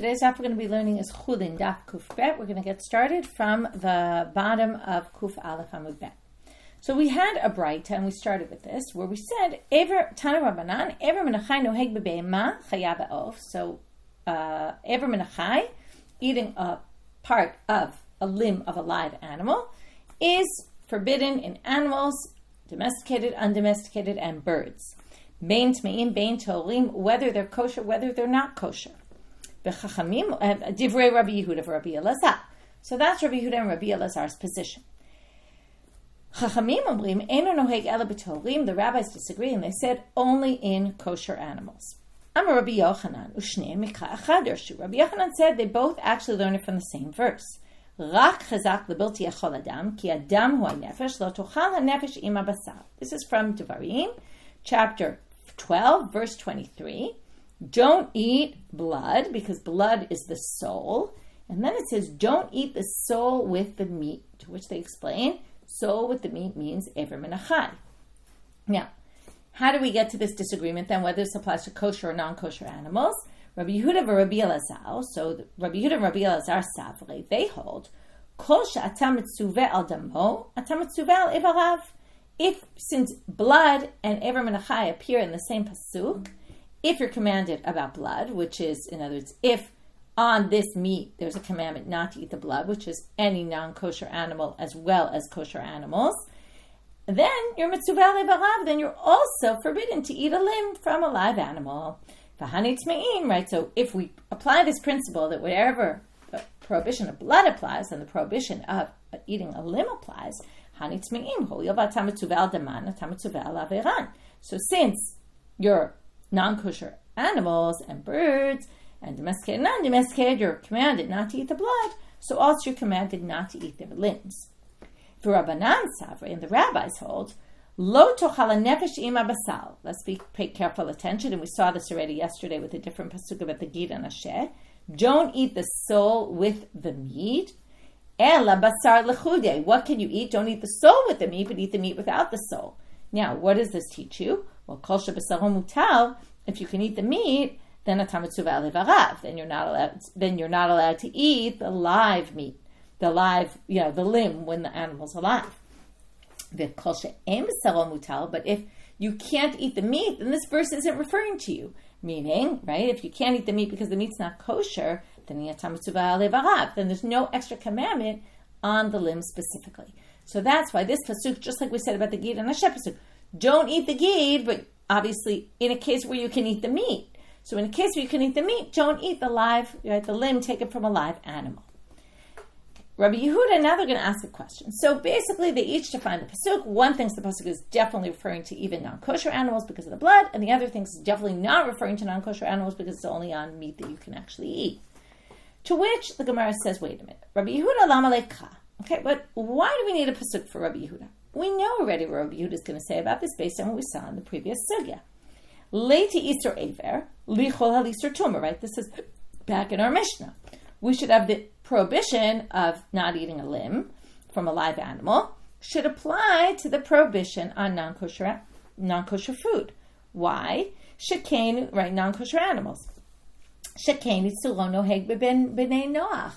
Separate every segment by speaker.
Speaker 1: Today's daf we're going to be learning is Chullin, daf Kuf Bet. We're going to get started from the bottom of Kuf Aleph Amud Bet. So we had a braita, and we started with this, where we said, Ever Tana Rabbanan, Ever Menachai Noheg Bebeima Chayav Ba'of. So, Ever Menachai, eating a part of a limb of a live animal, is forbidden in animals, domesticated, undomesticated, and birds. Bein Tmeim, Bein Tolim, whether they're kosher, whether they're not kosher. B'chachamim, Divrei Rabbi Yehuda for Rabbi Elazar. So that's Rabbi Yehuda and Rabbi Elazar's position. Chachamim omrim, Eino noheg ela b'tolim. The rabbis disagree, and they said only in kosher animals. Amar Rabbi Yochanan, u'shnei mikra achad ershu. Rabbi Yochanan said they both actually learn it from the same verse. Rak chazak lebilti yachol adam, ki adam hu nefesh lo tochal hanefesh ima basar. This is from Devarim, chapter 12, verse 23. Don't eat blood, because blood is the soul. And then it says, don't eat the soul with the meat, to which they explain, soul with the meat means ever menachai. Now, how do we get to this disagreement then, whether this applies to kosher or non-kosher animals? Rabbi Yehuda and Rabbi Elazar, so Rabbi Yehuda and Rabbi Elazar Savre, they hold, kol she'ata mitzuveh al damo, ata mitzuveh al ivarav. If, since blood and ever menachai appear in the same pasuk, if you're commanded about blood, which is, in other words, if on this meat there's a commandment not to eat the blood, which is any non-kosher animal as well as kosher animals, then you're mitzuvah levarav, then you're also forbidden to eat a limb from a live animal. V'hani tmeim, right? So if we apply this principle that wherever the prohibition of blood applies, then the prohibition of eating a limb applies, hani tmeim, ho'il v'ata mitzuvah al daman, ata mitzuvah al averan. So since you're non-kosher animals and birds and domesticated and non-domesticated, you're commanded not to eat the blood, so also you're commanded not to eat their limbs. For Rabbanan Savre, and the rabbis hold, Lo tochal nefesh ima basal. Let's pay careful attention, and we saw this already yesterday with a different pasuk about the gid and asher. Don't eat the soul with the meat. Ela basar lechude. What can you eat? Don't eat the soul with the meat, but eat the meat without the soul. Now, what does this teach you? Well, kol shebasaro mutal. If you can eat the meat, then ata mitzuvah levarav. Then you're not allowed to eat the live meat, the limb when the animal's alive. Kol she'em basaro mutal. But if you can't eat the meat, then this verse isn't referring to you. Meaning, right? If you can't eat the meat because the meat's not kosher, then ata mitzuvah levarav. Then there's no extra commandment on the limb specifically. So that's why this pasuk, just like we said about the gid and asher pasuk, don't eat the gid, but obviously in a case where you can eat the meat. So in a case where you can eat the meat, don't eat the live, right, the limb taken from a live animal. Rabbi Yehuda, now they're going to ask a question. So basically they each define the pasuk. One thinks the pasuk is definitely referring to even non-kosher animals because of the blood, and the other thinks it's definitely not referring to non-kosher animals because it's only on meat that you can actually eat. To which the Gemara says, wait a minute, Rabbi Yehuda lama lekha. Okay, but why do we need a pasuk for Rabbi Yehuda? We know already what Rabbi Yehuda is going to say about this based on what we saw in the previous sugya. Leiti Easter Aver, lichol halisur tumah, right? This is back in our Mishnah. We should have the prohibition of not eating a limb from a live animal should apply to the prohibition on non-kosher food. Why? Shekenu, right, non-kosher animals. Shekenu tzuro noheg b'nei Noach.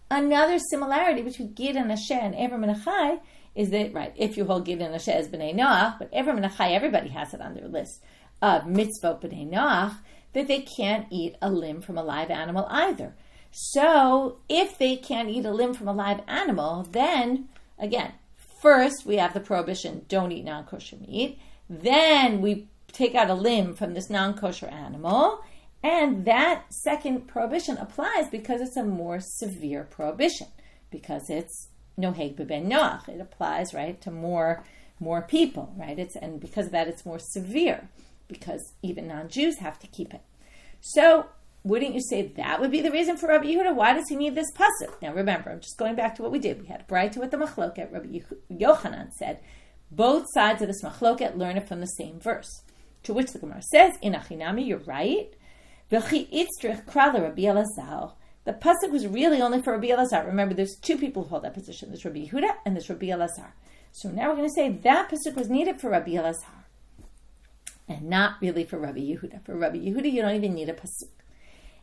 Speaker 1: Another similarity between gid and asher and ever menachai is that, right, if you hold gid and asher as b'nei Noach, but ever menachai, everybody has it on their list of mitzvot b'nei Noach, that they can't eat a limb from a live animal either. So, if they can't eat a limb from a live animal, then, again, first we have the prohibition, don't eat non-kosher meat. Then we take out a limb from this non-kosher animal, and that second prohibition applies because it's a more severe prohibition, because it's noheg b'ben Noach. It applies, right, to more people, right? And because of that, it's more severe, because even non-Jews have to keep it. So, wouldn't you say that would be the reason for Rabbi Yehuda? Why does he need this pasuk? Now remember, I'm just going back to what we did. We had a braita with the machloket. Rabbi Yochanan said, both sides of this machloket learn it from the same verse. To which the Gemara says, in Achinami, you're right. V'chi itzrich kra Rabbi Elazar. The pasuk was really only for Rabbi Elazar. Remember, there's two people who hold that position. There's Rabbi Yehuda and there's Rabbi Elazar. So now we're going to say that pasuk was needed for Rabbi Elazar and not really for Rabbi Yehuda. For Rabbi Yehuda, you don't even need a pasuk.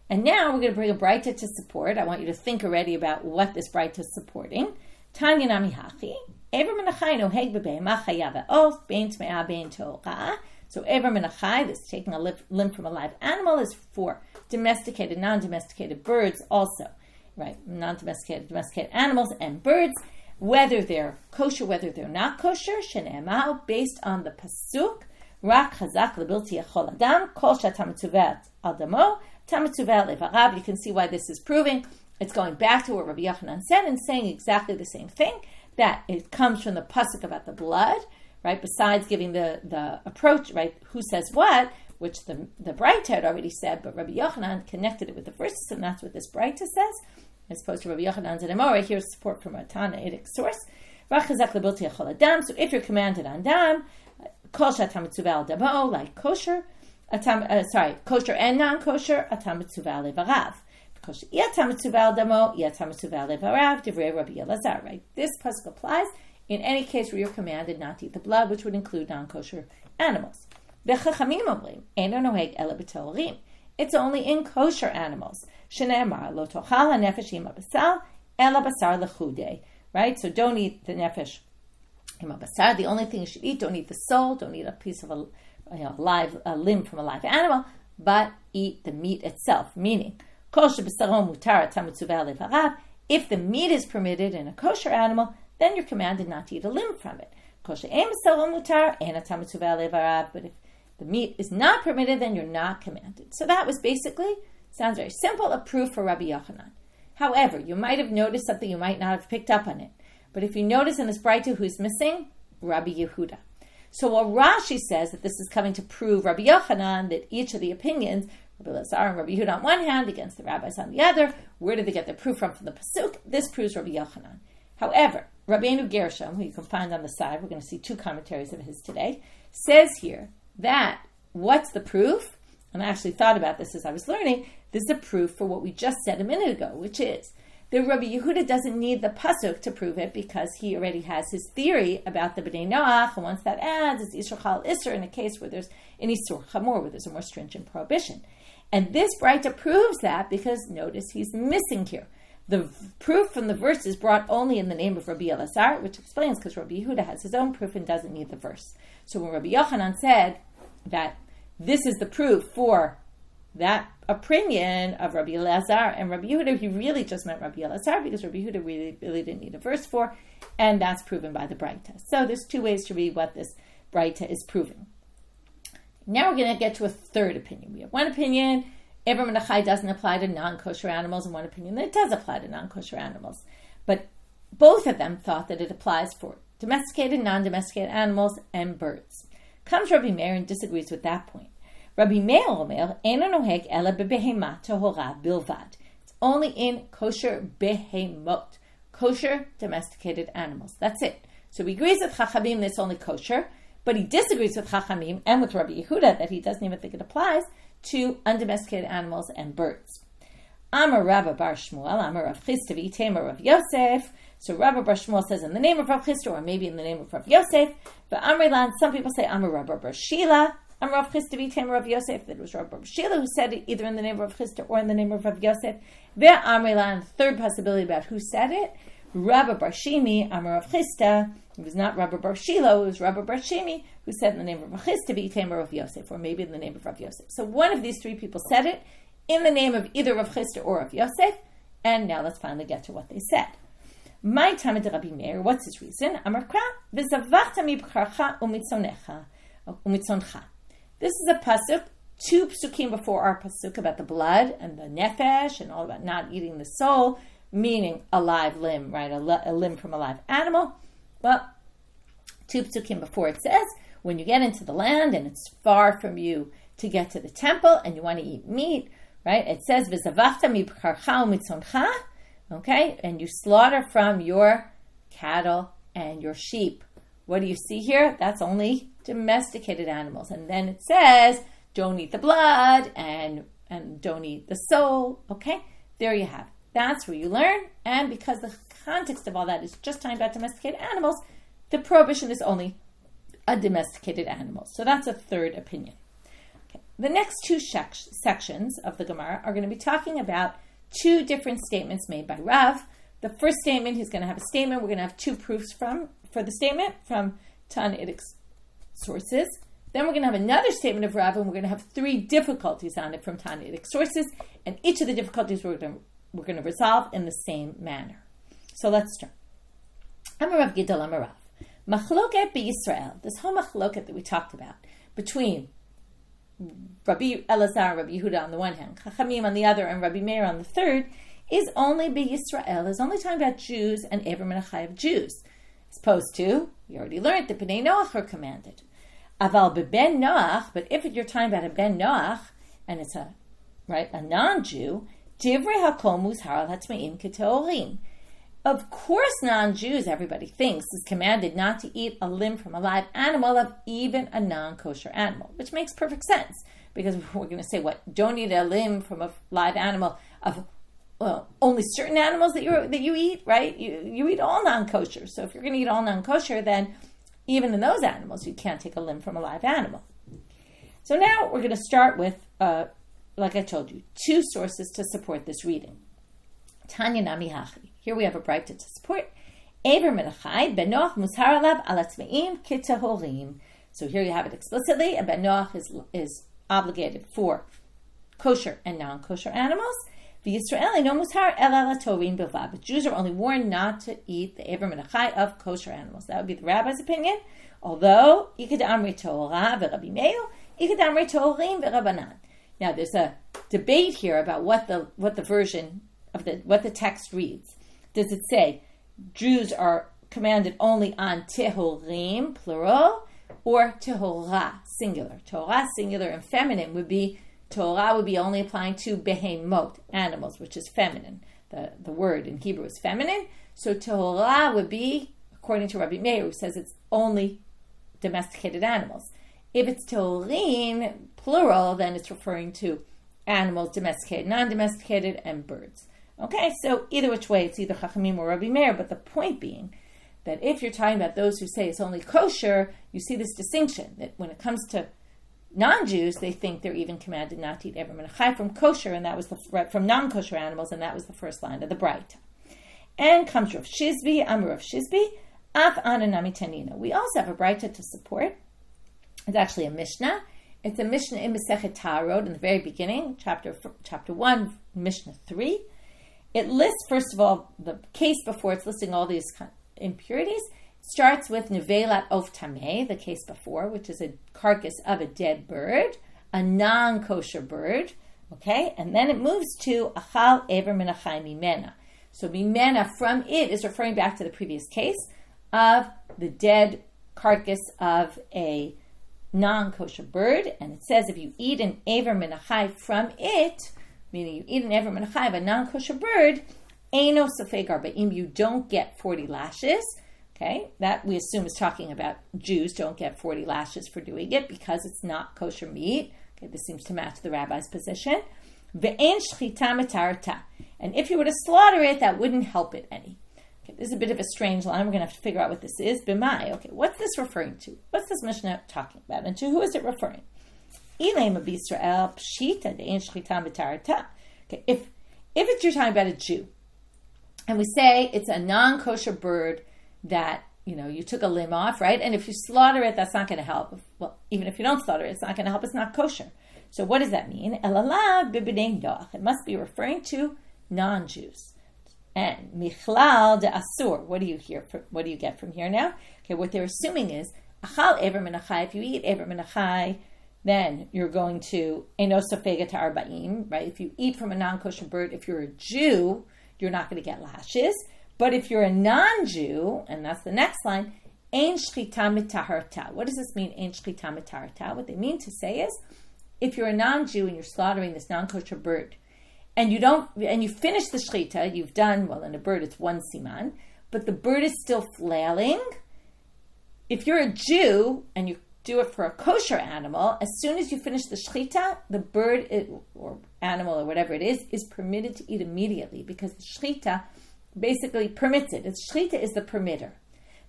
Speaker 1: And now we're going to bring a braita to support. I want you to think already about what this braita is supporting. Tanya nami hachi. Ever menachai noheg b'be'ema chayav ha'of, bein tme'ah bein to'ora. So ever menachai, this taking a limb from a live animal, is for domesticated, non-domesticated birds also. Right? Non-domesticated, domesticated animals and birds, whether they're kosher, whether they're not kosher, shene'emah, based on the pasuk, rak chazak lebilti yachol adam, kol shatam mitzuvet al damo, tam mitzuvet levarav. You can see why this is proving. It's going back to what Rabbi Yochanan said and saying exactly the same thing, that it comes from the pasuk about the blood, right? Besides giving the approach, right? Who says what, which the Braita had already said, but Rabbi Yochanan connected it with the verses, and that's what this Braita says, as opposed to Rabbi Yochanan's and Amora. Here's support from a Tanaitic source. So if you're commanded on dam, kol shatam mitzuvel damo, like kosher, kosher and non-kosher, atam mitzuvel levarav. Right? This pasuk applies in any case where you're commanded not to eat the blood, which would include non-kosher animals. It's only in kosher animals. Right? So don't eat the nefesh. The only thing you should eat, don't eat the soul, don't eat a piece of a limb from a live animal, but eat the meat itself, meaning if the meat is permitted in a kosher animal, then you're commanded not to eat a limb from it. But if the meat is not permitted, then you're not commanded. So that was basically, sounds very simple, a proof for Rabbi Yochanan. However, you might have noticed something, you might not have picked up on it. But if you notice in this Braita who's missing, Rabbi Yehuda. So while Rashi says that this is coming to prove Rabbi Yochanan, that each of the opinions, Rabbi Lazar and Rabbi Yehuda on one hand, against the rabbis on the other, where did they get the proof from the Pasuk? This proves Rabbi Yochanan. However, Rabbeinu Gershom, who you can find on the side, we're going to see two commentaries of his today, says here that, what's the proof? And I actually thought about this as I was learning. This is a proof for what we just said a minute ago, which is that Rabbi Yehuda doesn't need the Pasuk to prove it because he already has his theory about the B'nai Noach, and once that adds, it's Isur Chal Isur in a case where there's an Isur Chamor, where there's a more stringent prohibition. And this Braita proves that because, notice, he's missing here. The proof from the verse is brought only in the name of Rabbi Elazar, which explains because Rabbi Yehuda has his own proof and doesn't need the verse. So when Rabbi Yochanan said that this is the proof for that opinion of Rabbi Elazar and Rabbi Yehuda, he really just meant Rabbi Elazar because Rabbi Yehuda really didn't need a verse for, and that's proven by the Braita. So there's two ways to read what this Braita is proving. Now we're going to get to a third opinion. We have one opinion, Ever Menachai doesn't apply to non-kosher animals, and one opinion that it does apply to non-kosher animals. But both of them thought that it applies for domesticated, non-domesticated animals, and birds. Comes Rabbi Meir and disagrees with that point. Rabbi Meir omer, Eino noheg ela bebehema tahora bilvad. It's only in kosher behemot, kosher domesticated animals. That's it. So he agrees with Chachamim that it's only kosher, but he disagrees with Chachamim and with Rabbi Yehuda that he doesn't even think it applies to undomesticated animals and birds. Amar Rabba Bar Shmuel, Amar Rav Chisda v'Itamar Rav Yosef. So Rabba Bar Shmuel says in the name of Rav Chisda, or maybe in the name of Rav Yosef. But Amrilan, some people say Amar Rabba Bar Shila, Amar Rav Chisda v'Itamar Rav Yosef. That it was Rabba Bar Shila who said it either in the name of Rav Chisda or in the name of Rav Yosef. Ve'Amrilan, third possibility about who said it, Rabba Bar Shimi, Amar Rav Chisda. It was not Rabba Bar Shilo, it was Rabba Bar Shimi who said in the name of Rav Chisda v'Itamar Rav Yosef, or maybe in the name of Rav Yosef. So one of these three people said it in the name of either Rav Chisda or Rav Yosef, and now let's finally get to what they said. My time at Rabbi Meir, what's his reason? Amar Kra, v'zavachta mibcharcha umitzoncha. This is a pasuk, two psukim before our pasuk about the blood and the nefesh and all about not eating the soul, meaning a live limb, right? A limb from a live animal. Well, two psukim before it says, when you get into the land and it's far from you to get to the temple and you want to eat meat, right? It says, v'zavachta mibcharcha umitzoncha, okay? And you slaughter from your cattle and your sheep. What do you see here? That's only domesticated animals. And then it says, don't eat the blood and don't eat the soul, okay? There you have it. That's where you learn. And because the context of all that is just talking about domesticated animals, the prohibition is only a domesticated animal. So that's a third opinion. Okay. the next two sections of the Gemara are going to be talking about two different statements made by Rav. The first statement, he's going to have a statement. We're going to have two proofs for the statement from Tanaitic sources. Then we're going to have another statement of Rav, and we're going to have three difficulties on it from Tanaitic sources. And each of the difficulties we're going to resolve in the same manner. So let's start. Amar Rav Gidal Amar Rav. Machloket b'Yisrael. This whole machloket that we talked about between Rabbi Elazar, Rabbi Yehuda on the one hand, Chachamim on the other, and Rabbi Meir on the third, is only b'Yisrael, is only talking about Jews and Ever Menachai of Jews. As opposed to, we already learned that B'nai Noach are commanded. Aval b'ben Noach, but if you're talking about a ben Noach, and it's a non-Jew, Divrei hakol muzhar al hatzmeim k'teorim. Of course, non-Jews, everybody thinks, is commanded not to eat a limb from a live animal of even a non-kosher animal, which makes perfect sense, because we're going to say, don't eat a limb from a live animal of only certain animals that you eat, right? You eat all non-kosher. So if you're going to eat all non-kosher, then even in those animals, you can't take a limb from a live animal. So now we're going to start with, like I told you, two sources to support this reading. Tanya Nami Hachi. Here we have a bright to support. Ever Menachai Benoach Mushar Alav Alatzmeim Kitahorim. So here you have it explicitly. A Benoach is obligated for kosher and non-kosher animals. The Yisraeli no Mushar El Alatorim Bilvad. But Jews are only warned not to eat the Ever Menachai of kosher animals. That would be the rabbi's opinion. Although Ikad Amri Torah v'Rabbi Meir, Ikad Amri Torim v'Rabbanan. Now there's a debate here about what the version of what the text reads. Does it say Jews are commanded only on tehorim, plural, or tehorah, singular? Torah, singular, and feminine would be, Torah would be only applying to behemot, animals, which is feminine. The word in Hebrew is feminine. So tehorah would be, according to Rabbi Meir, who says it's only domesticated animals. If it's tehorim, plural, then it's referring to animals, domesticated, non-domesticated, and birds. Okay, so either which way, it's either Chachamim or Rabbi Meir, but the point being that if you're talking about those who say it's only kosher, you see this distinction, that when it comes to non-Jews, they think they're even commanded not to eat Ever Menachai from kosher, and that was from non-kosher animals, and that was the first line of the Braita. And comes Rav Shizbi, Amar Rav Shizbi, Af Ananami Tanina. We also have a Braita to support. It's actually a Mishnah. It's a Mishnah in Masechet Ta'arot in the very beginning, chapter 1, Mishnah 3. It lists, first of all, the case before it's listing all these impurities. It starts with Nevelat Of Tameh, the case before, which is a carcass of a dead bird, a non-kosher bird, okay? And then it moves to Achal Ever Menachai Mimena. So Mimena, from it, is referring back to the previous case of the dead carcass of a non-kosher bird. And it says if you eat an Ever Menachai from it, meaning you eat an Ever Menachai of a non-kosher bird, Eino Sofeg Arba'im, you don't get 40 lashes. Okay, that we assume is talking about Jews don't get 40 lashes for doing it because it's not kosher meat. Okay, this seems to match the rabbi's position. Ve'en shchita metarta. And if you were to slaughter it, that wouldn't help it any. Okay, this is a bit of a strange line. We're going to have to figure out what this is. B'mai. Okay, what's this referring to? What's this Mishnah talking about? And to who is it referring? Ilema b'Yisrael pshita de'en shchita metarta. Okay, if it's you're talking about a Jew, and we say it's a non-kosher bird that, you took a limb off, right? And if you slaughter it, that's not going to help. Well, even if you don't slaughter it, it's not going to help. It's not kosher. So what does that mean? Elalav b'bnei Noach. It must be referring to non-Jews. And michlal de asur. What do you get from here now? Okay, what they're assuming is achal ever menachai. If you eat ever menachai, then you're going to eno sofega to arba'im, right? If you eat from a non-kosher bird, if you're a Jew, you're not going to get lashes. But if you're a non-Jew, and that's the next line, ein shchita mitaharta. What does this mean, ein shchita mitaharta? What they mean to say is, if you're a non-Jew and you're slaughtering this non-kosher bird, and you finish the shchita, you've done, well, in a bird it's one siman, but the bird is still flailing. If you're a Jew and you do it for a kosher animal, as soon as you finish the shchita, the bird or animal or whatever it is permitted to eat immediately because the shchita basically permits it. Shchita is the permitter.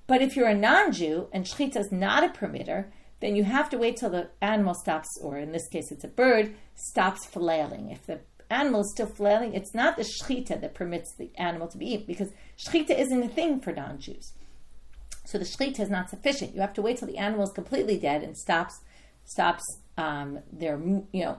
Speaker 1: But if you're a non-Jew and shchita is not a permitter, then you have to wait till the animal stops, or in this case it's a bird, stops flailing. If the animal is still flailing, it's not the shechita that permits the animal to be eaten, because shechita isn't a thing for non-Jews. So the shechita is not sufficient. You have to wait till the animal is completely dead and stops their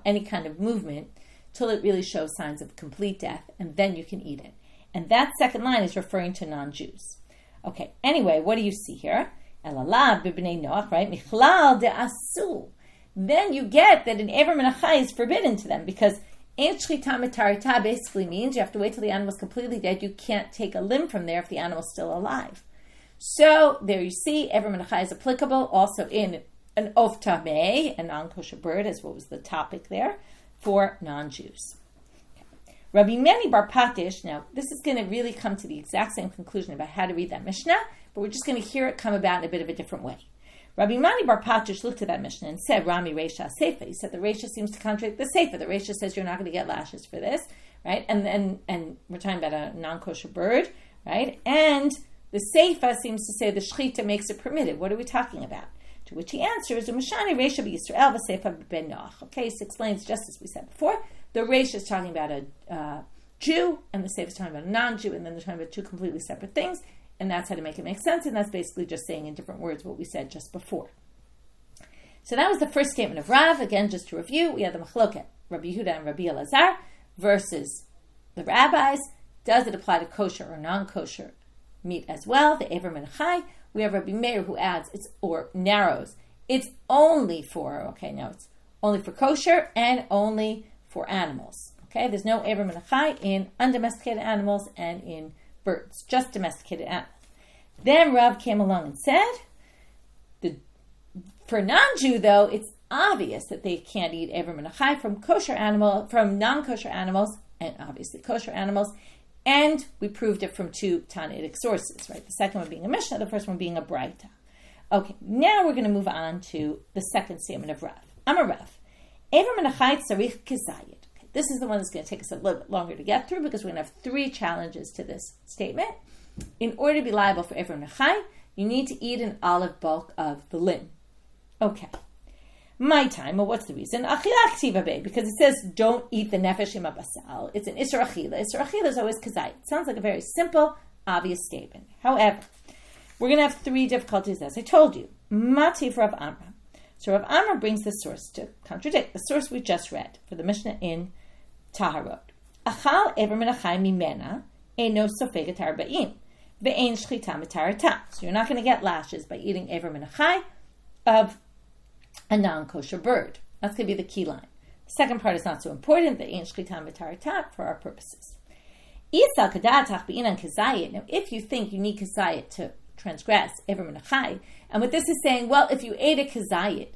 Speaker 1: any kind of movement till it really shows signs of complete death, and then you can eat it. And that second line is referring to non-Jews. Okay, anyway, what do you see here? Elalad b'bnei Noach, right? Michlal de'asu. Then you get that an Ever Menachai is forbidden to them, because ein shchita mitarita basically means you have to wait till the animal is completely dead. You can't take a limb from there if the animal is still alive. So there you see, Ever Menachai is applicable also in an of tameh, a non-kosher bird, as what was the topic there, for non-Jews. Rabbi Meni bar Patish, now this is going to really come to the exact same conclusion about how to read that Mishnah, but we're just going to hear it come about in a bit of a different way. Rabbi Meni bar Patish looked at that Mishnah and said, Rami Reisha Seifa. He said the Reisha seems to contradict the Seifa. The Reisha says you're not going to get lashes for this, right? And we're talking about a non-kosher bird, right? And the Seifa seems to say the Shechita makes it permitted. What are we talking about? To which he answers, Umashani Reisha b'Yisrael v'Seifa b'ben Noach. Okay, so explains just as we said before. The Reisha is talking about a Jew, and the Seifa is talking about a non-Jew, and then they're talking about two completely separate things, and that's how to make it make sense, and that's basically just saying in different words what we said just before. So that was the first statement of Rav. Again, just to review, we had the Machloket, Rabbi Yehuda and Rabbi Elazar, versus the rabbis. Does it apply to kosher or non-kosher meat as well? The Ever Menachai. We have Rabbi Meir who adds, or narrows, it's only for kosher and only for animals. Okay, there's no Ever Menachai in undomesticated animals and in birds, just domesticated animals. Then Rav came along and said, for non-Jew though, it's obvious that they can't eat Ever Menachai from non-kosher animals, and obviously kosher animals, and we proved it from two Tannaitic sources, right? The second one being a Mishnah, the first one being a Braita. Okay, now we're going to move on to the second statement of Rav. Amar Rav, Ever Menachai tzarich kizayid. This is the one that's going to take us a little bit longer to get through, because we're going to have three challenges to this statement. In order to be liable for Ever Menachai, you need to eat an olive bulk of the limb. Okay. My time, well, what's the reason? Because it says don't eat the nefesh im basal. It's an isur achila. Isur achila is always kazayit. It sounds like a very simple, obvious statement. However, we're going to have three difficulties, as I told you. Mativ Rav Amra. So Rav Amra brings the source to contradict the source we just read for the Mishnah in Taharot. Achal ever menachai mimena eno sofeget arba'im ve'ein shchita mitarata. So you're not going to get lashes by eating ever menachai of a non-kosher bird. That's going to be the key line. The second part is not so important, the ein shchita mitaratat, for our purposes. Now, if you think you need kazayit to transgress Ever Menachai, and what this is saying, well, if you ate a kazayit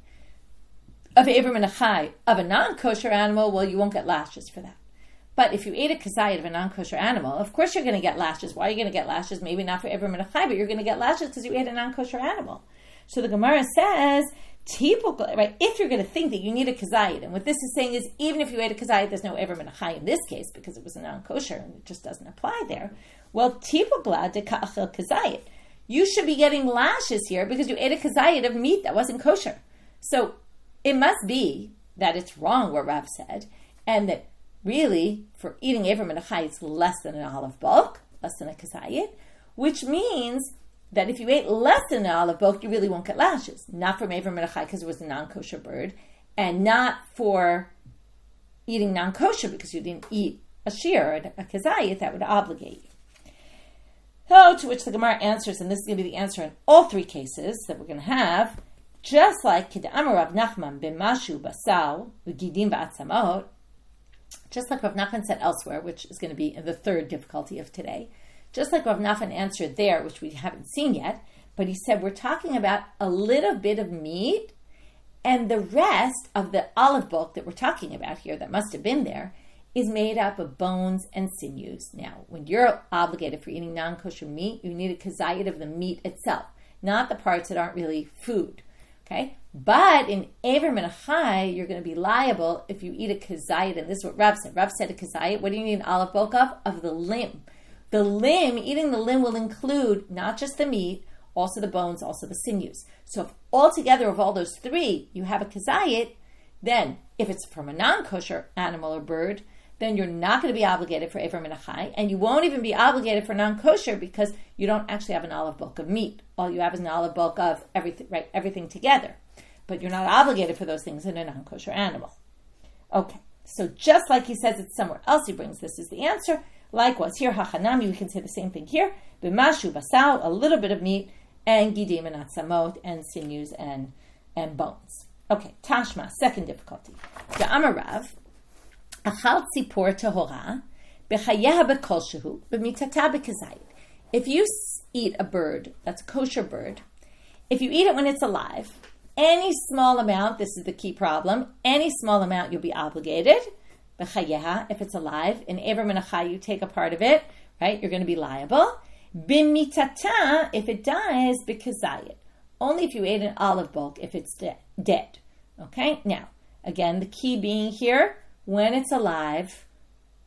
Speaker 1: of Ever Menachai of a non-kosher animal, well, you won't get lashes for that. But if you ate a kazayit of a non-kosher animal, of course you're going to get lashes. Why are you going to get lashes? Maybe not for Ever Menachai, but you're going to get lashes because you ate a non-kosher animal. So the Gemara says, right, if you're going to think that you need a kazayit, and what this is saying is, even if you ate a kazayit, there's no Ever Menachai in this case, because it was a non-kosher, and it just doesn't apply there. Well, tipugla de ka'achel kazayit. You should be getting lashes here because you ate a kazayit of meat that wasn't kosher. So it must be that it's wrong what Rav said, and that really, for eating Ever Menachai, it's less than an olive bulk, less than a kazayit, which means that if you ate less than an olive bulk, you really won't get lashes. Not from Ever Menachai because it was a non-kosher bird, and not for eating non-kosher because you didn't eat a shear, a kazayit, that would obligate you. So, to which the Gemara answers, and this is going to be the answer in all three cases that we're going to have, just like Kid'amar Rav Nachman b'mashu basal v'gidim v'atzamot, just like Rav Nachman said elsewhere, which is going to be the third difficulty of today, just like Rav Nachman answered there, which we haven't seen yet, but he said we're talking about a little bit of meat, and the rest of the olive bulk that we're talking about here that must have been there is made up of bones and sinews. Now, when you're obligated for eating non-kosher meat, you need a kazayit of the meat itself, not the parts that aren't really food. Okay? But in Ever Menachai, you're going to be liable if you eat a kazayit, and this is what Rav said. Rav said a kazayit, what do you need an olive bulk of? Of the limb. The limb, eating the limb will include not just the meat, also the bones, also the sinews. So if altogether of all those three, you have a kazayit, then if it's from a non-kosher animal or bird, then you're not going to be obligated for Ever Min HaChai, and you won't even be obligated for non-kosher because you don't actually have an olive bulk of meat. All you have is an olive bulk of everything, right? Everything together. But you're not obligated for those things in a non-kosher animal. Okay, so just like he says it somewhere else, he brings this as the answer. Likewise, here, hachanami, we can say the same thing here. B'mashu basal, a little bit of meat, and gidim and atzamot, and sinews and bones. Okay, tashma, second difficulty. Da'amarav, achal tzipor tahora, b'chayeha b'kolshehu, b'mitata b'kazayit. If you eat a bird, that's a kosher bird, if you eat it when it's alive, any small amount, this is the key problem, any small amount you'll be obligated, b'chayeha, if it's alive, in Ever Min HaChai, you take a part of it, right, you're going to be liable. B'mitata, if it dies, b'kazayit. Only if you ate an olive bulk, if it's dead. Okay, now, again, the key being here, when it's alive,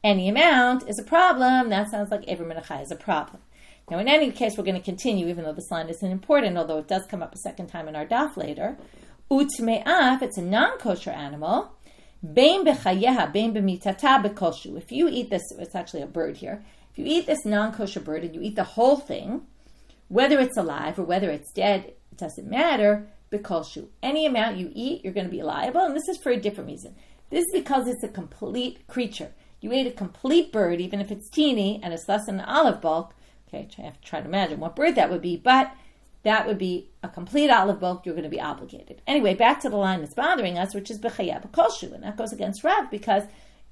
Speaker 1: any amount is a problem. That sounds like Ever Min HaChai is a problem. Now, in any case, we're going to continue, even though this line isn't important, although it does come up a second time in our daf later. Utme'ah, if it's a non-kosher animal, bein b'chayeha, bein b'mitata b'koshu. If you eat this, it's actually a bird here. If you eat this non-kosher bird and you eat the whole thing, whether it's alive or whether it's dead, it doesn't matter, b'koshu. Any amount you eat, you're going to be liable, and this is for a different reason. This is because it's a complete creature. You ate a complete bird, even if it's teeny and it's less than an olive bulk. Okay, I have to try to imagine what bird that would be, but that would be a complete olive bulk. You're going to be obligated. Anyway, back to the line that's bothering us, which is b'chaya b'kolshu, and that goes against Rav, because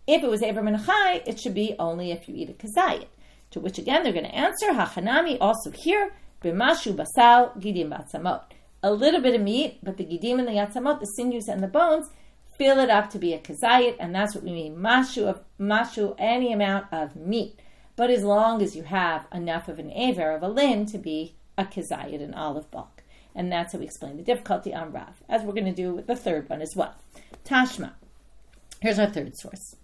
Speaker 1: if it was Ever Min HaChai, it should be only if you eat a kazayit. To which again they're going to answer hachanami, also here b'mashu basal gidim b'atzamot. A little bit of meat, but the gidim and the yatzamot, the sinews and the bones, fill it up to be a kazayit, and that's what we mean. Mashu, any amount of meat. But as long as you have enough of an aver, of a limb, to be a kazayit, an olive bulk. And that's how we explain the difficulty on Rav, as we're going to do with the third one as well. Tashma. Here's our third source.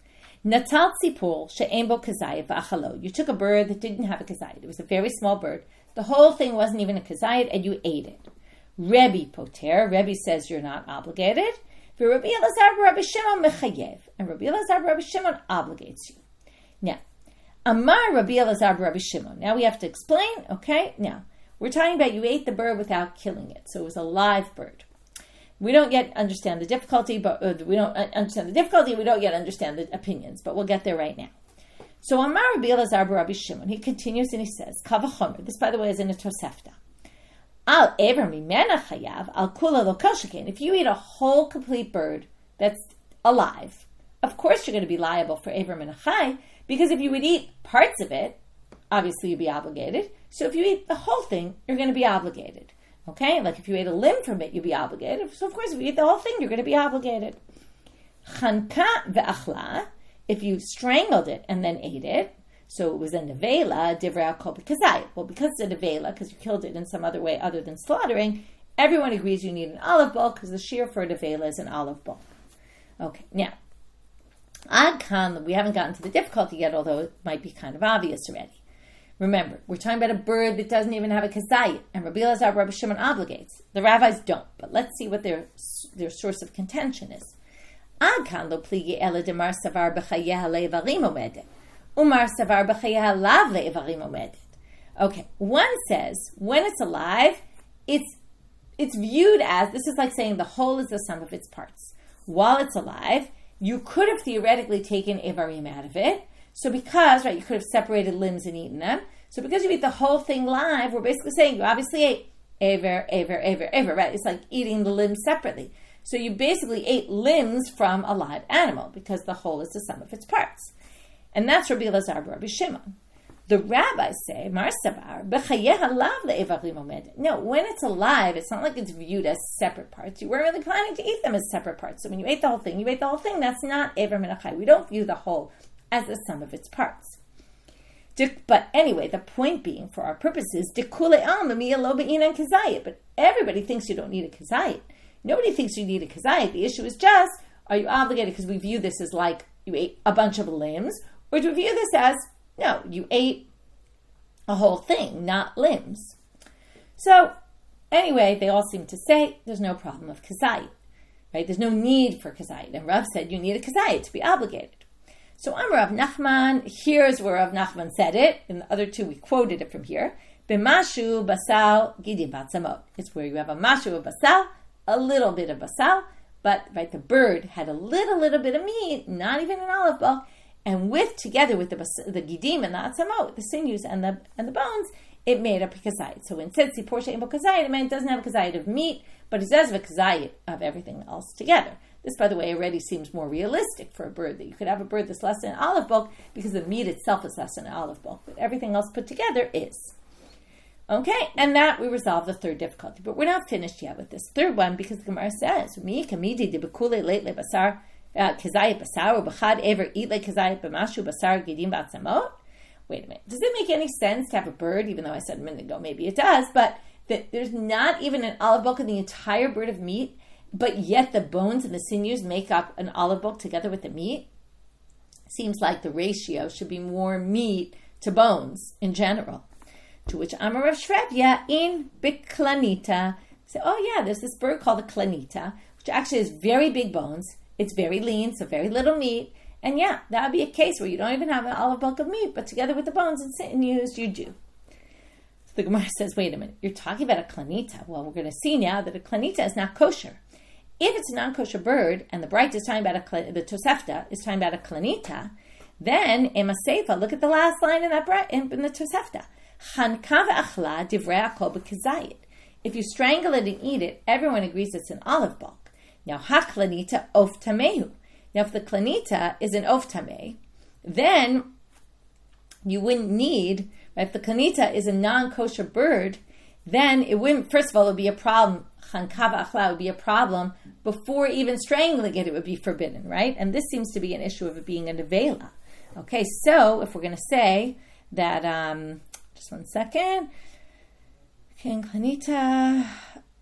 Speaker 1: Natal tzipur she'en bo kazayit v'achalo. You took a bird that didn't have a kazayit. It was a very small bird. The whole thing wasn't even a kazayit, and you ate it. Rebbe poter. Rebbe says you're not obligated. Rabbi Elazar Rabbi Shimon mechayev, and Rabbi Elazar Rabbi Shimon obligates you. Now, Amar Rabbi Elazar Rabbi Shimon. Now we have to explain. Okay. Now we're talking about you ate the bird without killing it, so it was a live bird. We don't yet understand the difficulty, but we don't understand the difficulty. We don't yet understand the opinions, but we'll get there right now. So Amar Rabbi Elazar Rabbi Shimon. He continues and he says, Kavachomer. This, by the way, is in a Tosefta. Al ever mimena chayav al kula lo koshakin. If you eat a whole complete bird that's alive, of course you're going to be liable for ever min HaChai, because if you would eat parts of it, obviously you'd be obligated. So if you eat the whole thing, you're going to be obligated. Okay? Like if you ate a limb from it, you'd be obligated. So of course if you eat the whole thing, you're going to be obligated. Chanka ve'achla, if you strangled it and then ate it, so it was a nevela, divrei kol b'kazayit. Well, because it's a nevela, because you killed it in some other way other than slaughtering, everyone agrees you need an olive bulk, because the shear for a nevela is an olive bulk. Okay, now, ad kan, we haven't gotten to the difficulty yet, although it might be kind of obvious already. Remember, we're talking about a bird that doesn't even have a kazayit, and Rabbi Elazar, Rabbi Shimon obligates. The rabbis don't, but let's see what their source of contention is. Ad kan lo pligi ela demar savar b'chayeha le'evarim omedet. Umar savar b'chayeha lav le'evarim omedet. Okay, one says, when it's alive, it's viewed as, this is like saying the whole is the sum of its parts. While it's alive, you could have theoretically taken evarim out of it. So because, right, you could have separated limbs and eaten them. So because you eat the whole thing live, we're basically saying you obviously ate aver, right? It's like eating the limbs separately. So you basically ate limbs from a live animal because the whole is the sum of its parts. And that's Rabbi Elazar Rabbi Shimon. The rabbis say, Mar Savar, b'chayeha lav le'evarim omed. No, when it's alive, it's not like it's viewed as separate parts. You weren't really planning to eat them as separate parts. So when you ate the whole thing, you ate the whole thing. That's not ever min HaChai. We don't view the whole as the sum of its parts. But anyway, the point being, for our purposes, but everybody thinks you don't need a kazayit. Nobody thinks you need a kazayit. The issue is just, are you obligated because we view this as like you ate a bunch of limbs, or do we view this as, no, you ate a whole thing, not limbs? So anyway, they all seem to say there's no problem of kazayit, right? There's no need for kazayit. And Rav said you need a kazayit to be obligated. So Amar Rav Nachman, here's where Rav Nachman said it. In the other two, we quoted it from here. B'mashu basal gidim batzamot. It's where you have a mashu of basal, a little bit of basal, but right, the bird had a little bit of meat, not even an olive bulk, and together with the gidim and the atzamot, the sinews and the bones, it made up a kazayit. So when it says Porsche Imo kazayit, it meant it doesn't have a kazayit of meat, but it does have a kazayit of everything else together. This, by the way, already seems more realistic for a bird, that you could have a bird that's less than an olive bulk because the meat itself is less than an olive bulk, but everything else put together is. Okay, and that we resolve the third difficulty. But we're not finished yet with this third one because the Gemara says, Mi kamidi de bekule late le basar kazayit basar or b'chad ever eat le kazayit b'mashu basar gidim b'atzamot. Wait a minute. Does it make any sense to have a bird, even though I said a minute ago maybe it does, but that there's not even an olive bulk in the entire bird of meat, but yet the bones and the sinews make up an olive bulk together with the meat? Seems like the ratio should be more meat to bones in general. To which Amar Rav Shrebya in Biklanita say, oh yeah, there's this bird called a klanita, which actually has very big bones. It's very lean, so very little meat. And yeah, that would be a case where you don't even have an olive bulk of meat, but together with the bones and sinews, you do. So the Gemara says, wait a minute, you're talking about a klanita. Well, we're going to see now that a klanita is not kosher. If it's a non-kosher bird, and the Bright is talking about the Tosefta is talking about a klanita, then in Maseifa, look at the last line in that in the Tosefta. If you strangle it and eat it, everyone agrees it's an olive bulk. Now, ha-klanita of tamehu. Now, if the klanita is an of tameh, then you wouldn't need, right, if the klanita is a non-kosher bird, then it wouldn't, first of all, it would be a problem. Chankava achla would be a problem. Before even strangling it, it would be forbidden, right? And this seems to be an issue of it being a nevela. Okay, so if we're going to say that, just one second. King Klanita,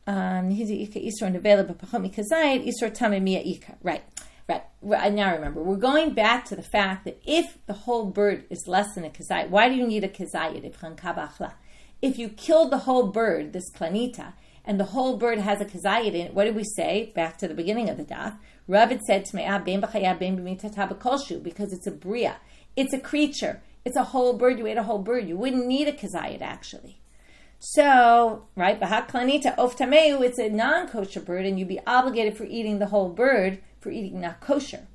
Speaker 1: Isor nevela b'pachot mikazayit, Isor tameh miya ika. Right. I now remember. We're going back to the fact that if the whole bird is less than a kazayit, why do you need a kazayit if chankava achla? If you killed the whole bird, this klanita, and the whole bird has a kazayit in it, what did we say? Back to the beginning of the daf. Rav had said, Tme'ah ben b'chaya ben b'mitata b'kolshu, because it's a bria. It's a creature. It's a whole bird. You ate a whole bird. You wouldn't need a kazayit, actually. So, right, b'ha klanita of tameu, it's a non-kosher bird, and you'd be obligated for eating the whole bird, for eating not kosher.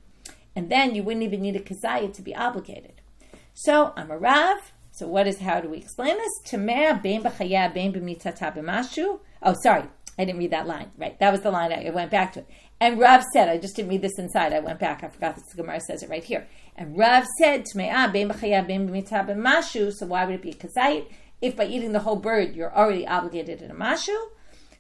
Speaker 1: And then you wouldn't even need a kazayit to be obligated. So, I'm a Rav. So how do we explain this? Tameh ben b'chaya ben b'mitata b'mashu. Oh, sorry, I didn't read that line. Right, that was the line. I went back to it. And Rav said, I just didn't read this inside. I went back. I forgot that the Gemara says it right here. And Rav said, Tameh ben b'chaya ben b'mitata b'mashu. So why would it be a kazayit? If by eating the whole bird, you're already obligated in a mashu.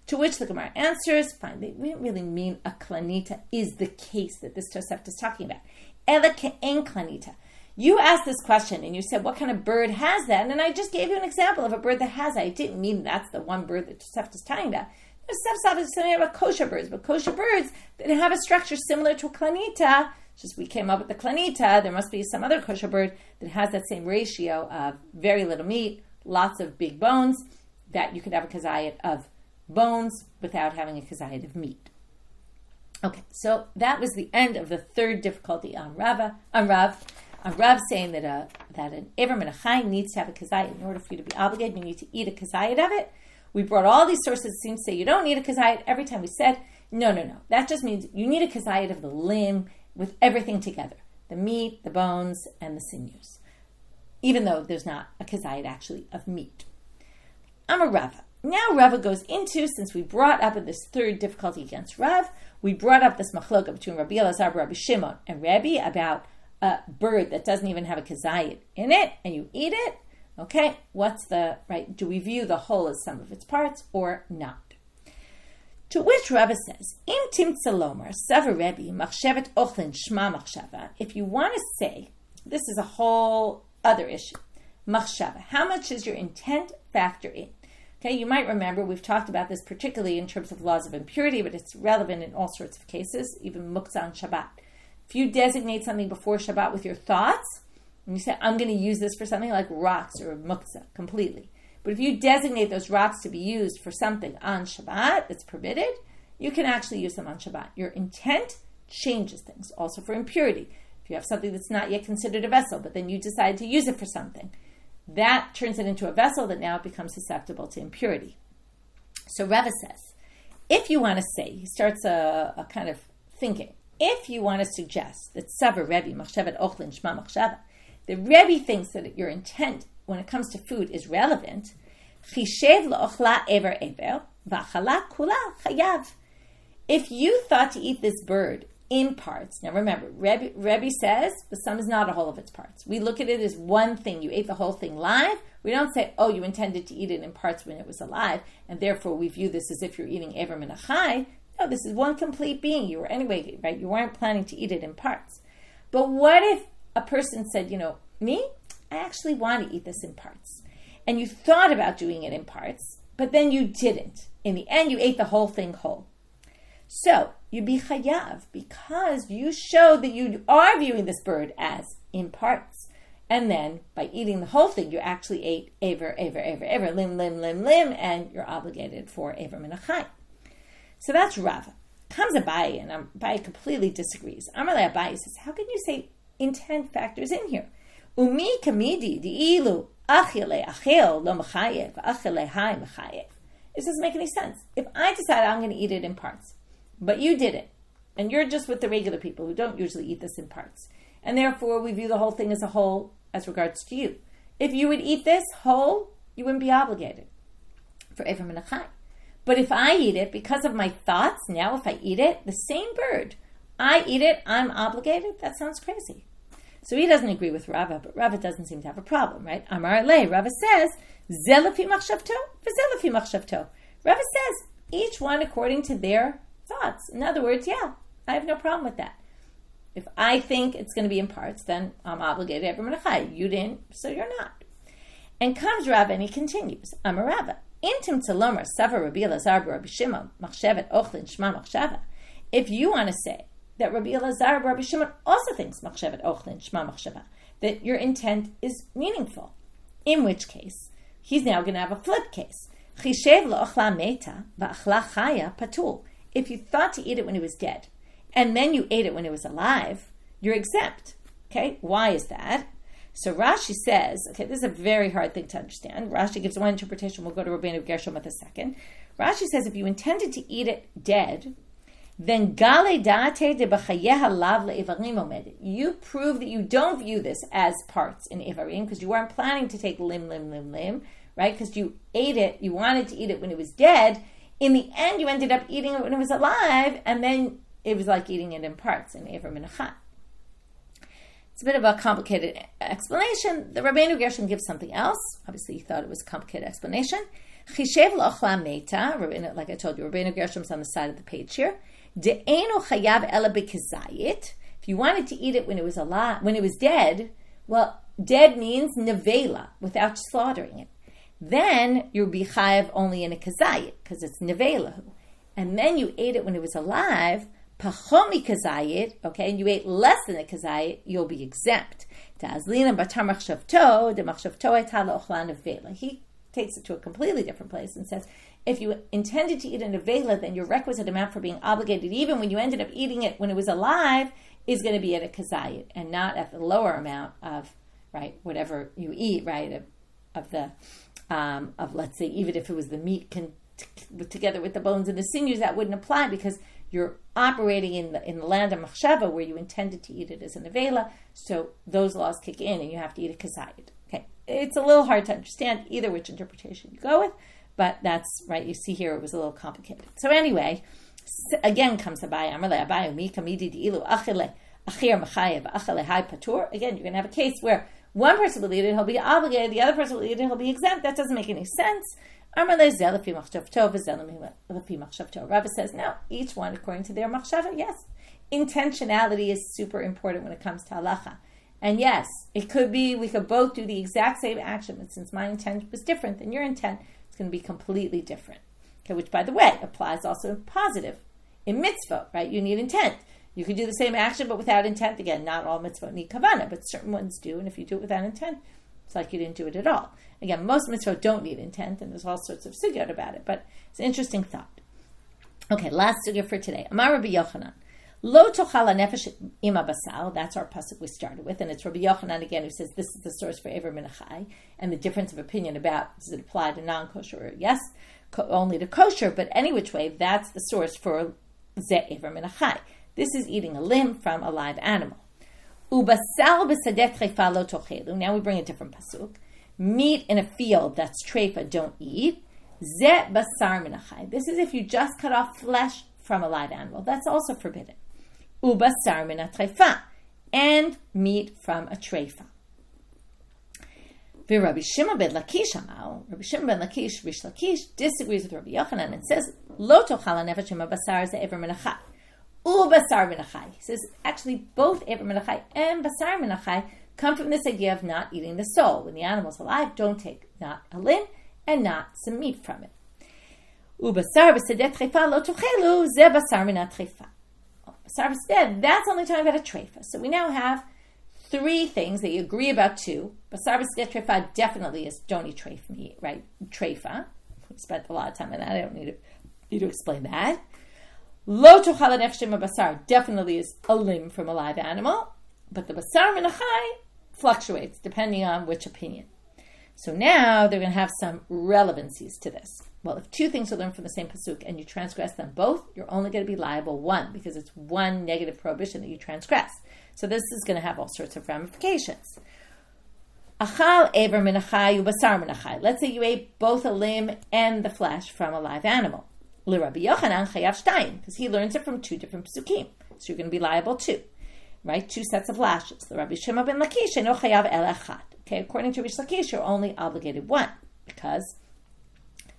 Speaker 1: To which the Gemara answers, fine, they didn't really mean a klanita is the case that this Tosefta is talking about. Ela ke'en klanita. You asked this question and you said, what kind of bird has that? And I just gave you an example of a bird that has that. I didn't mean that's the one bird that Tosefta is talking about. Tosefta is talking about kosher birds, but kosher birds that have a structure similar to a klanita. Just we came up with the klanita. There must be some other kosher bird that has that same ratio of very little meat, lots of big bones, that you could have a kazayit of bones without having a kazayit of meat. Okay, so that was the end of the third difficulty on Rav. Rav saying that an Iver Menachai needs to have a kazayit in order for you to be obligated. You need to eat a kazayit of it. We brought all these sources that seem to say you don't need a kazayit. Every time we said, no. That just means you need a kazayit of the limb with everything together. The meat, the bones, and the sinews. Even though there's not a kazayit actually of meat. Amar Rava. Now Rava goes into, since we brought up in this third difficulty against Rav, we brought up this machloka between Rabbi Elazar, Rabbi Shimon, and Rabbi about a bird that doesn't even have a kazayit in it, and you eat it. Okay, do we view the whole as some of its parts or not? To which Rava says, Im timtza lomar, sava Rebbe, machshevet ochlin shma machshava. If you want to say, this is a whole other issue, machshava, how much does your intent factor in? Okay, you might remember we've talked about this particularly in terms of laws of impurity, but it's relevant in all sorts of cases, even muktzah on Shabbat. If you designate something before Shabbat with your thoughts, and you say, I'm going to use this for something like rocks or muktzah completely, But if you designate those rocks to be used for something on Shabbat that's permitted, you can actually use them on Shabbat. Your intent changes things. Also for impurity. If you have something that's not yet considered a vessel, but then you decide to use it for something, that turns it into a vessel that now becomes susceptible to impurity. So Rava says, if you want to say, he starts a kind of thinking, if you want to suggest that Savar Rebbe, Machshevet Ochlin Shma Machshava, the Rebbe thinks that your intent when it comes to food is relevant, Chishev L'ochla Ever Ever, V'achala Kula Chayav. If you thought to eat this bird in parts, now remember, Rebbe says the sum is not a whole of its parts. We look at it as one thing. You ate the whole thing live. We don't say, oh, you intended to eat it in parts when it was alive, and therefore we view this as if you're eating Ever Min Achai. No, this is one complete being. You were anyway, right? You weren't planning to eat it in parts. But what if a person said, me, I actually want to eat this in parts. And you thought about doing it in parts, but then you didn't. In the end, you ate the whole thing whole. So, you be chayav, because you showed that you are viewing this bird as in parts. And then, by eating the whole thing, you actually ate Ever, lim, and you're obligated for Ever Min Achai. So that's Rava. Comes Abaye, and Abaye completely disagrees. Amarle Abaye says, how can you say intent factors in here? Umi kamidi di'ilu achile achil lo mechayev achile hai mechayev. This doesn't make any sense. If I decide I'm going to eat it in parts, but you didn't, and you're just with the regular people who don't usually eat this in parts, and therefore we view the whole thing as a whole as regards to you. If you would eat this whole, you wouldn't be obligated for Ever Min Achai. But if I eat it because of my thoughts, now if I eat it, the same bird, I eat it, I'm obligated? That sounds crazy. So he doesn't agree with Rava, but Rava doesn't seem to have a problem, right? Amar Le, Rava says, Zelafi machshavto, v'zelafi machshavto. Rava says, each one according to their thoughts. In other words, yeah, I have no problem with that. If I think it's going to be in parts, then I'm obligated Ever Min Achai. You didn't, so you're not. And comes Rava and he continues, Amar Rava, Intim Tzalomer, Savar Rabbi Elazar Rabbi Shimon, Machshevet Ochlin Shma Machshava. If you want to say that Rabbi Elazar Rabbi Shimon also thinks Machshevet Ochlin Shma Machshava, that your intent is meaningful, in which case, he's now going to have a flip case. Chishev L'ochla Meta V'achla Chaya Patul. If you thought to eat it when it was dead, and then you ate it when it was alive, you're exempt. Okay, why is that? So Rashi says, okay, this is a very hard thing to understand. Rashi gives one interpretation. We'll go to Rabbeinu Gershom with a second. Rashi says if you intended to eat it dead, then gale date de b'chayeha lav le'ivarim omed. You prove that you don't view this as parts in ivarim because you weren't planning to take limb, right? Because you ate it, you wanted to eat it when it was dead. In the end, you ended up eating it when it was alive, and then it was like eating it in parts in Ever Min Achai. It's a bit of a complicated explanation. The Rabbeinu Gershom gives something else. Obviously, he thought it was a complicated explanation. Chishev l'ochla meta, like I told you, Rabbeinu Gershom's on the side of the page here. De'enu chayav ela b'kizayit. If you wanted to eat it when it was alive, when it was dead, well, dead means nevela, without slaughtering it. Then you'll be chayav only in a kazayit, because it's nevelahu. And then you ate it when it was alive, pachomi kazayit, okay, and you ate less than a kazayit, you'll be exempt. Ta'azlina batar machshavto, de machshavto etah la'ochla nevela. He takes it to a completely different place and says, if you intended to eat a nevela, then your requisite amount for being obligated, even when you ended up eating it when it was alive, is going to be at a kazayit, and not at the lower amount of, right, whatever you eat, right, of let's say, even if it was the meat together with the bones and the sinews, that wouldn't apply because you're operating in the land of machshava where you intended to eat it as a nevela, so those laws kick in and you have to eat a kazayit. Okay, it's a little hard to understand either which interpretation you go with, but that's right. You see here it was a little complicated. So anyway, again comes Abaye. Amarle Abaye mi kamidi di'ilu achile achir mechayev achile hai patur. Again, you're going to have a case where one person will eat it, he'll be obligated. The other person will eat it, he'll be exempt. That doesn't make any sense. Rava says, no, each one according to their machshava, yes. Intentionality is super important when it comes to halacha. And yes, it could be, we could both do the exact same action, but since my intent was different than your intent, it's going to be completely different. Okay, which, by the way, applies also in positive. In mitzvah, right, you need intent. You could do the same action, but without intent. Again, not all mitzvot need kavanah, but certain ones do, and if you do it without intent, It's like you didn't do it at all. Again, most mitzvot don't need intent, and there's all sorts of sugyot about it, but it's an interesting thought. Okay, last sugya for today. Amar Rabbi Yochanan. Lo tochal nefesh ima basal. That's our pasuk we started with, and it's Rabbi Yochanan again who says this is the source for Ever Minachai, and the difference of opinion about does it apply to non-kosher or yes, only to kosher, but any which way, that's the source for Ze Ever Minachai. This is eating a limb from a live animal. Ubasal b'sadeh treifa lo tochelu. Now we bring a different pasuk. Meat in a field that's treifa, don't eat. Ze basar minachai. This is if you just cut off flesh from a live animal. That's also forbidden. Ubasar min treifa. And meat from a treifa. Rabbi Shimon ben Lakish Amal. Rabbi Shimon ben Lakish, Rish Lakish, disagrees with Rabbi Yochanan and says, Lo tochal nefesh ima basar ze ever minachai. Basar minachai. He says, actually, both Ever Minachai and Basar Minachai come from this idea of not eating the soul. When the animal's alive, don't take not a limb and not some meat from it. Basar b'sedeh treifa lo tochelu ze basar minat treifa. Basar b'sedeh, that's only talking about a treifa. So we now have three things that you agree about two. Basar b'sedeh treifa definitely is don't eat treifa meat, right? Treifa. We spent a lot of time on that. I don't need to explain that. Lo tochal nefesh ima basar definitely is a limb from a live animal, but the basar minachai fluctuates depending on which opinion. So now they're going to have some relevancies to this. Well, if two things are learned from the same pasuk and you transgress them both, you're only going to be liable one because it's one negative prohibition that you transgress. So this is going to have all sorts of ramifications. Achal ever minachai ubasar minachai. Let's say you ate both a limb and the flesh from a live animal. Rabbi Yochanan chayav shtayim, because he learns it from two different psukim. So you're going to be liable two, right? Two sets of lashes. The Rabbi Shimon ben Lakish no chayav el echad. Okay, according to Rish Lakish, you're only obligated one because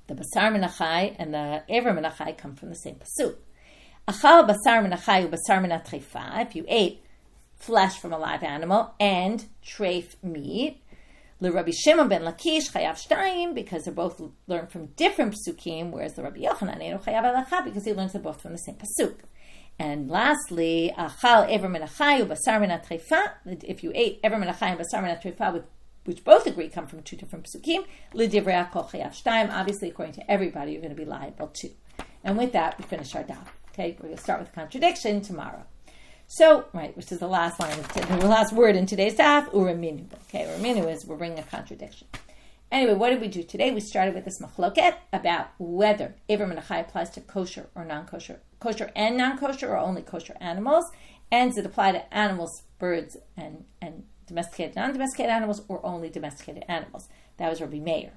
Speaker 1: the basar minachai and the ever minachai come from the same pasuk. Achal basar minachai ubasar minat treifa. If you ate flesh from a live animal and treif meat. Rabbi Shimon ben Lakish chayav shtayim because they're both learned from different psukim, whereas the Rabbi Yochanan chayav elachad because he learns them both from the same pasuk. And lastly, achal ever minachai ubasar minat treifa. If you ate ever minachai and basar minat treifa, which both agree come from two different psukim, l'divrei kol chayav shtayim. Obviously, according to everybody, you're going to be liable too. And with that, we finish our daf. Okay, we're going to start with contradiction tomorrow. So, right, which is the last line, the last word in today's daf, uraminu. Okay, uraminu is we're bringing a contradiction. Anyway, what did we do today? We started with this machloket about whether Ever Minachai applies to kosher or non-kosher, kosher and non-kosher, or only kosher animals, and does it apply to animals, birds, and domesticated, non-domesticated animals, or only domesticated animals? That was Rabbi Meir.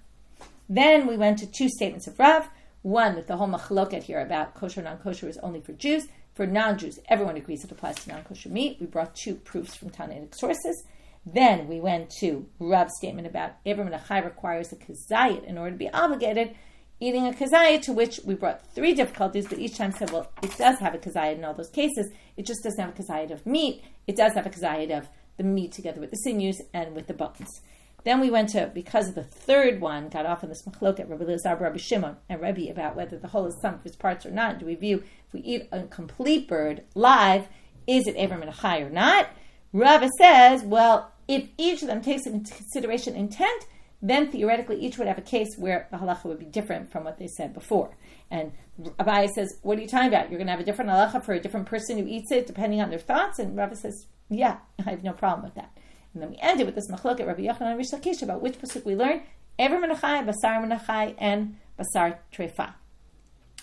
Speaker 1: Then we went to two statements of Rav. One, with the whole machloket here about kosher, non-kosher is only for Jews. For non-Jews, everyone agrees it applies to non-kosher meat. We brought two proofs from Tanaitic sources. Then we went to Rav's statement about Ever Minachai requires a kazayit in order to be obligated, eating a kazayit, to which we brought three difficulties, but each time said, well, it does have a kazayit in all those cases. It just doesn't have a kazayit of meat. It does have a kazayit of the meat together with the sinews and with the bones. Then we went to, because the third one got off in this machloket, Rabbi Elazar, Rabbi Shimon, and Rabbi about whether the whole is some of its parts or not. Do we view, if we eat a complete bird live, is it Ever Minachai or not? Rava says, well, if each of them takes into consideration intent, then theoretically each would have a case where the halacha would be different from what they said before. And Abaye says, what are you talking about? You're going to have a different halacha for a different person who eats it depending on their thoughts? And Rava says, yeah, I have no problem with that. And then we ended with this machloket Rabbi Yochanan and Rish Lakish about which pasuk we learn: Ever Minachai, Basar Minachai, and Basar Treifa.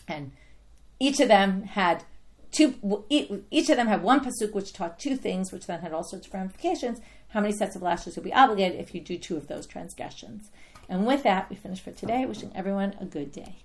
Speaker 1: And each of them had one pasuk which taught two things, which then had all sorts of ramifications. How many sets of lashes will be obligated if you do two of those transgressions? And with that, we finish for today. Wishing everyone a good day.